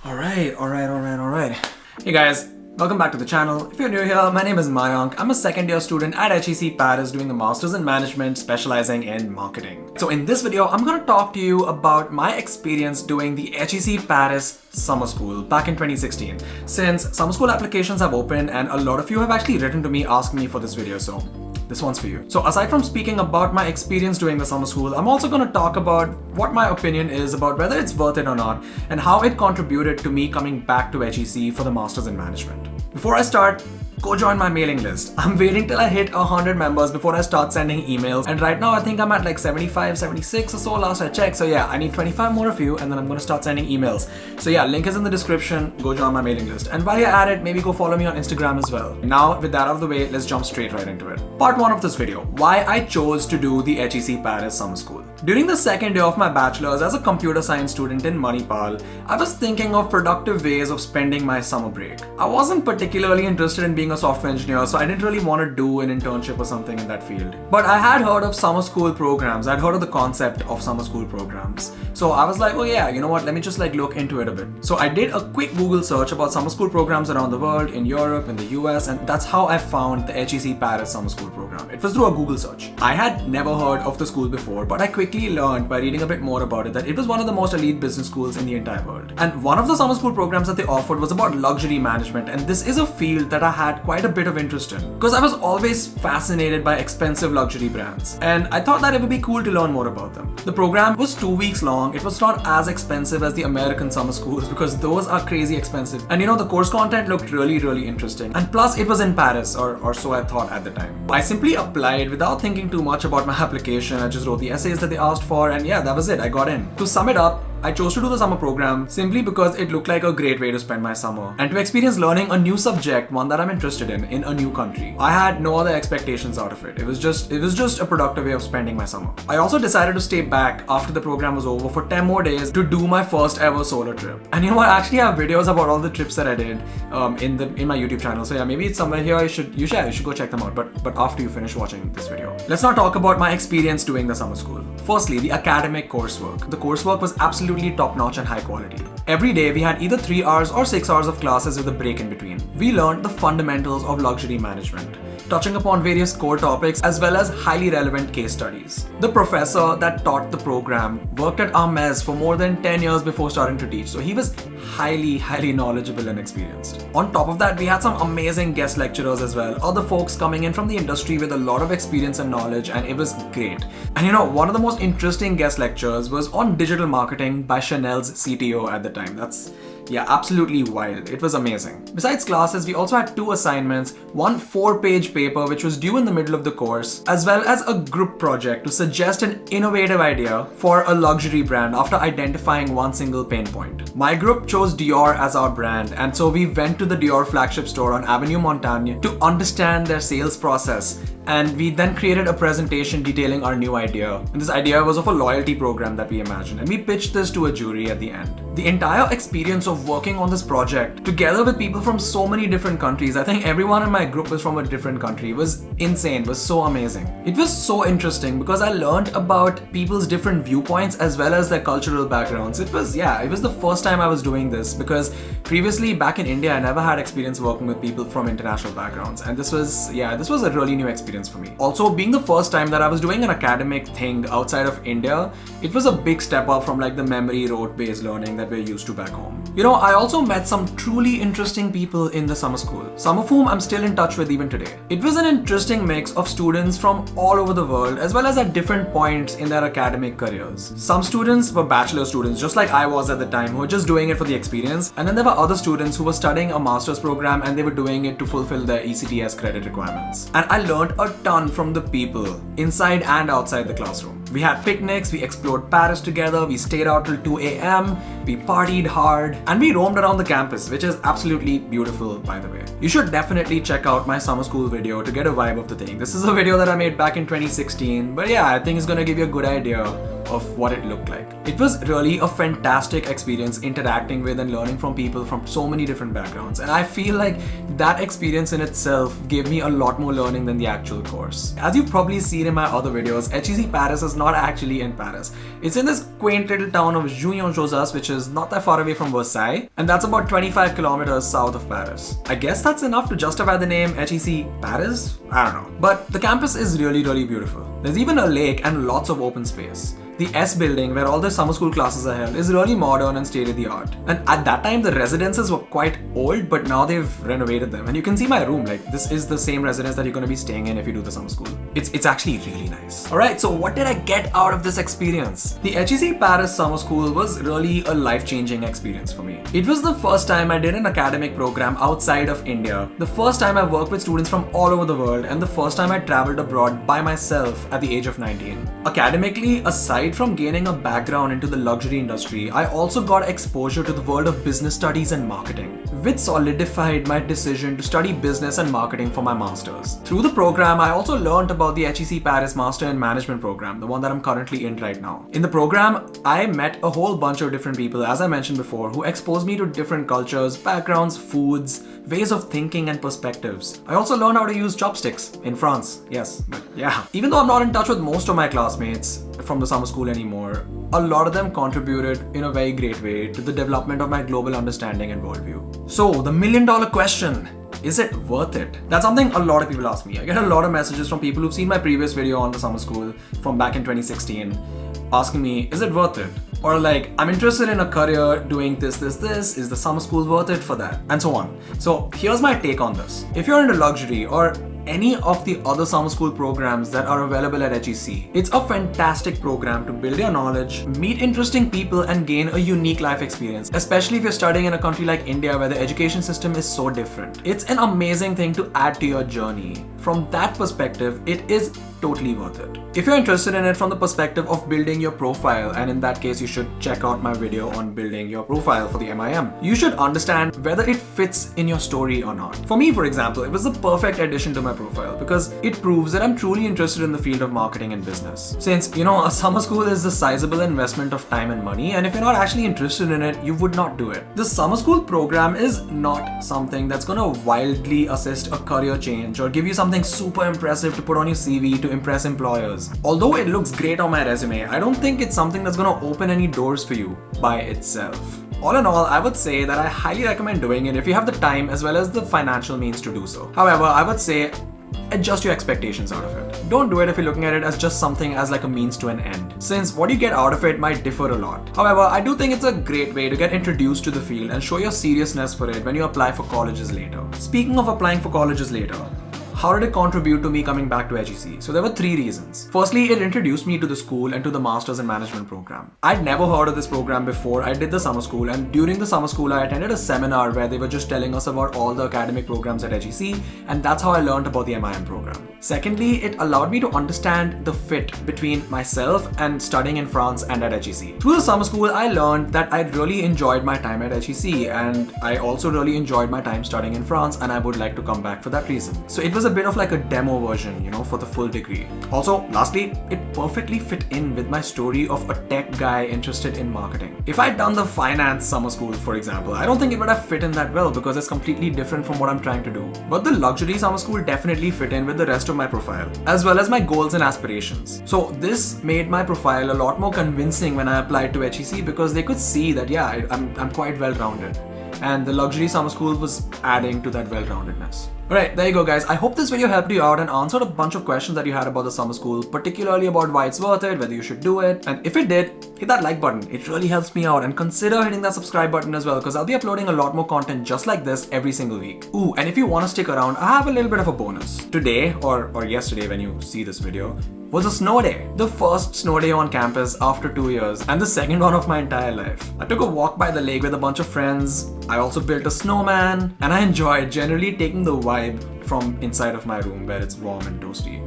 Alright. Hey guys, welcome back to the channel. If you're new here, my name is Mayank. I'm a second year student at HEC Paris doing a Masters in Management specializing in marketing. So in this video, I'm gonna talk to you about my experience doing the HEC Paris Summer School back in 2016. Since summer school applications have opened and a lot of you have actually written to me asking me for this video, so this one's for you. So aside from speaking about my experience doing the summer school, I'm also going to talk about what my opinion is about whether it's worth it or not and how it contributed to me coming back to HEC for the Masters in Management. Before I start, go join my mailing list. I'm waiting till I hit 100 members before I start sending emails. And right now I think I'm at like 75, 76 or so last I checked. So yeah, I need 25 more of you and then I'm going to start sending emails. So yeah, link is in the description. Go join my mailing list. And while you're at it, maybe go follow me on Instagram as well. Now with that out of the way, let's jump straight right into it. Part 1 of this video, why I chose to do the HEC Paris Summer School. During the second day of my bachelor's as a computer science student in Manipal, I was thinking of productive ways of spending my summer break. I wasn't particularly interested in being a software engineer, so I didn't really want to do an internship or something in that field. But I had heard of summer school programs. I'd heard of the concept of summer school programs. So I was like, oh yeah, you know what, let me just look into it a bit. So I did a quick Google search about summer school programs around the world, in Europe, in the US, and that's how I found the HEC Paris Summer School program. It was through a Google search. I had never heard of the school before, but I quickly learned by reading a bit more about it that it was one of the most elite business schools in the entire world. And one of the summer school programs that they offered was about luxury management, and this is a field that I had quite a bit of interest in because I was always fascinated by expensive luxury brands and I thought that it would be cool to learn more about them. The program was 2 weeks long. It was not as expensive as the American summer schools because those are crazy expensive, and the course content looked really interesting, and plus it was in Paris, or so I thought at the time. I simply applied without thinking too much about my application. I just wrote the essays that they asked for and yeah, that was it. I got in. To sum it up, I chose to do the summer program simply because it looked like a great way to spend my summer and to experience learning a new subject, one that I'm interested in a new country. I had no other expectations out of it. It was just a productive way of spending my summer. I also decided to stay back after the program was over for 10 more days to do my first ever solo trip. And I actually have videos about all the trips that I did in my YouTube channel. So yeah, maybe it's somewhere here. You should go check them out. But after you finish watching this video, let's now talk about my experience doing the summer school. Firstly, the academic coursework. The coursework was absolutely top-notch and high quality. Every day we had either 3 hours or 6 hours of classes with a break in between. We learned the fundamentals of luxury management, touching upon various core topics as well as highly relevant case studies. The professor that taught the program worked at our mess for more than 10 years before starting to teach, so he was highly knowledgeable and experienced. On top of that, we had some amazing guest lecturers as well, other folks coming in from the industry with a lot of experience and knowledge, and it was great. And one of the most interesting guest lectures was on digital marketing by Chanel's CTO at the time. That's absolutely wild. It was amazing. Besides classes, we also had 2 assignments, one 4-page paper which was due in the middle of the course, as well as a group project to suggest an innovative idea for a luxury brand after identifying one single pain point. My group chose Dior as our brand, and so we went to the Dior flagship store on Avenue Montaigne to understand their sales process, and we then created a presentation detailing our new idea. And this idea was of a loyalty program that we imagined, and we pitched this to a jury at the end. The entire experience of working on this project together with people from so many different countries, I think everyone in my group was from a different country, was insane, was so amazing. It was so interesting because I learned about people's different viewpoints as well as their cultural backgrounds. It was the first time I was doing this because previously back in India I never had experience working with people from international backgrounds, and this was a really new experience for me. Also, being the first time that I was doing an academic thing outside of India, it was a big step up from the memory rote-based learning that we're used to back home. I also met some truly interesting people in the summer school, some of whom I'm still in touch with even today. It was an interesting mix of students from all over the world as well as at different points in their academic careers. Some students were bachelor students, just like I was at the time, who were just doing it for the experience, and then there were other students who were studying a master's program and they were doing it to fulfill their ECTS credit requirements. And I learned a ton from the people inside and outside the classroom. We had picnics, we explored Paris together, we stayed out till 2 a.m, we partied hard, and we roamed around the campus, which is absolutely beautiful, by the way. You should definitely check out my summer school video to get a vibe of the thing. This is a video that I made back in 2016, but yeah, I think it's gonna give you a good idea of what it looked like. It was really a fantastic experience interacting with and learning from people from so many different backgrounds, and I feel like that experience in itself gave me a lot more learning than the actual course. As you've probably seen in my other videos, HEC Paris is not actually in Paris. It's in this quaint little town of Juillon-Josas, which is not that far away from Versailles, and that's about 25 kilometers south of Paris. I guess that's enough to justify the name HEC Paris? I don't know. But the campus is really beautiful. There's even a lake and lots of open space. The S building, where all the summer school classes are held, is really modern and state-of-the-art. And at that time, the residences were quite old, but now they've renovated them. And you can see my room, like this is the same residence that you're going to be staying in if you do the summer school. It's actually really nice. Alright, so what did I get out of this experience? The HEC Paris Summer School was really a life-changing experience for me. It was the first time I did an academic program outside of India, the first time I worked with students from all over the world, and the first time I traveled abroad by myself at the age of 19. Academically, aside from gaining a background into the luxury industry, I also got exposure to the world of business studies and marketing, which solidified my decision to study business and marketing for my master's. Through the program, I also learned about the HEC Paris Master in Management program, the one that I'm currently in right now. In the program, I met a whole bunch of different people, as I mentioned before, who exposed me to different cultures, backgrounds, foods, ways of thinking and perspectives. I also learned how to use chopsticks in France. Yes, but yeah. Even though I'm not in touch with most of my classmates from the summer school anymore, a lot of them contributed in a very great way to the development of my global understanding and worldview. So, the million-dollar question, is it worth it? That's something a lot of people ask me. I get a lot of messages from people who've seen my previous video on the summer school from back in 2016 asking me, is it worth it? Or like, I'm interested in a career doing this, is the summer school worth it for that? And so on. So here's my take on this. If you're into luxury or any of the other summer school programs that are available at HEC, it's a fantastic program to build your knowledge, meet interesting people, and gain a unique life experience, especially if you're studying in a country like India where the education system is so different. It's an amazing thing to add to your journey. From that perspective, it is totally worth it. If you're interested in it from the perspective of building your profile, and in that case you should check out my video on building your profile for the MIM, you should understand whether it fits in your story or not. For me, for example, it was the perfect addition to my profile because it proves that I'm truly interested in the field of marketing and business. Since, you know, a summer school is a sizable investment of time and money, and if you're not actually interested in it, you would not do it. The summer school program is not something that's gonna wildly assist a career change or give you something super impressive to put on your CV to impress employers. Although it looks great on my resume, I don't think it's something that's gonna open any doors for you by itself. All in all, I would say that I highly recommend doing it if you have the time as well as the financial means to do so. However, I would say adjust your expectations out of it. Don't do it if you're looking at it as just something as like a means to an end, since what you get out of it might differ a lot. However, I do think it's a great way to get introduced to the field and show your seriousness for it when you apply for colleges later. Speaking of applying for colleges later, how did it contribute to me coming back to HEC? So there were 3 reasons. Firstly, it introduced me to the school and to the Masters in Management program. I'd never heard of this program before I did the summer school, and during the summer school I attended a seminar where they were just telling us about all the academic programs at HEC, and that's how I learned about the MIM program. Secondly, it allowed me to understand the fit between myself and studying in France and at HEC. Through the summer school, I learned that I really enjoyed my time at HEC, and I also really enjoyed my time studying in France, and I would like to come back for that reason. So it was a bit of like a demo version, you know, for the full degree. Also, lastly, it perfectly fit in with my story of a tech guy interested in marketing. If I'd done the finance summer school, for example, I don't think it would have fit in that well because it's completely different from what I'm trying to do. But the luxury summer school definitely fit in with the rest of my profile, as well as my goals and aspirations. So this made my profile a lot more convincing when I applied to HEC because they could see that, yeah, I'm quite well-rounded. And the luxury summer school was adding to that well-roundedness. Alright, there you go guys. I hope this video helped you out and answered a bunch of questions that you had about the summer school, particularly about why it's worth it, whether you should do it. And if it did, hit that like button. It really helps me out, and consider hitting that subscribe button as well because I'll be uploading a lot more content just like this every single week. Ooh, and if you want to stick around, I have a little bit of a bonus. Today, or yesterday when you see this video, was a snow day. The first snow day on campus after 2 years, and the second one of my entire life. I took a walk by the lake with a bunch of friends. I also built a snowman, and I enjoyed generally taking the vibe from inside of my room where it's warm and toasty.